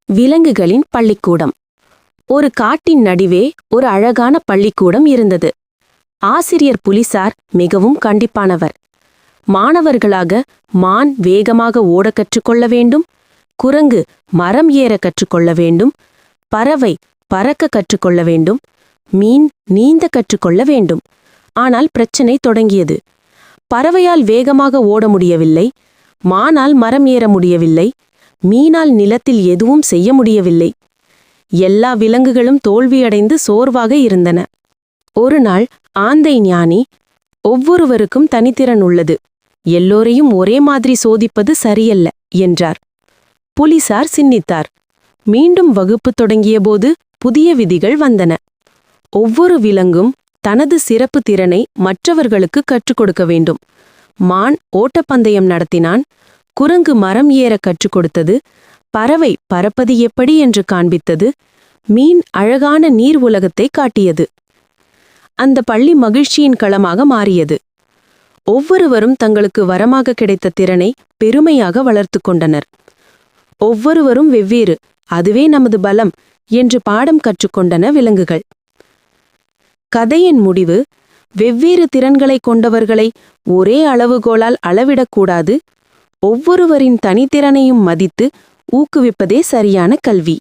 விலங்குகளின் பள்ளிக்கூடம். ஒரு காட்டின் நடுவே ஒரு அழகான பள்ளிக்கூடம் இருந்தது. ஆசிரியர் புலிசார் மிகவும் கண்டிப்பானவர். மாணவர்களாக மான் வேகமாக ஓடக் கற்றுக்கொள்ள வேண்டும், குரங்கு மரம் ஏற கற்றுக்கொள்ள வேண்டும், பறவை பறக்க கற்றுக்கொள்ள வேண்டும், மீன் நீந்த கற்றுக்கொள்ள வேண்டும். ஆனால் பிரச்சனை தொடங்கியது. பறவையால் வேகமாக ஓட முடியவில்லை, மானால் மரம் ஏற முடியவில்லை, மீனால் நிலத்தில் எதுவும் செய்ய முடியவில்லை. எல்லா விலங்குகளும் தோல்வியடைந்து சோர்வாக இருந்தன. ஒரு நாள் ஆந்தை ஞானி, ஒவ்வொருவருக்கும் தனித்திறன் உள்ளது, எல்லோரையும் ஒரே மாதிரி சோதிப்பது சரியல்ல என்றார். புலிசார் சிந்தித்தார். மீண்டும் வகுப்பு தொடங்கியபோது புதிய விதிகள் வந்தன. ஒவ்வொரு விலங்கும் தனது சிறப்பு திறனை மற்றவர்களுக்கு கற்றுக் கொடுக்க வேண்டும். மான் ஓட்டப்பந்தயம் நடத்தினான், குரங்கு மரம் ஏற கற்றுக் கொடுத்தது, பறவை பறப்பது எப்படி என்று காண்பித்தது, மீன் அழகான நீர் உலகத்தை காட்டியது. அந்த பள்ளி மகிழ்ச்சியின் களமாக மாறியது. ஒவ்வொருவரும் தங்களுக்கு வரமாக கிடைத்த திறனை பெருமையாக வளர்த்து கொண்டனர். ஒவ்வொருவரும் வெவ்வேறு, அதுவே நமது பலம் என்று பாடம் கற்றுக்கொண்டன விலங்குகள். கதையின் முடிவு: வெவ்வேறு திறன்களை கொண்டவர்களை ஒரே அளவுகோலால் அளவிடக்கூடாது. ஒவ்வொருவரின் தனித்திறனையும் மதித்து ஊக்குவிப்பதே சரியான கல்வி.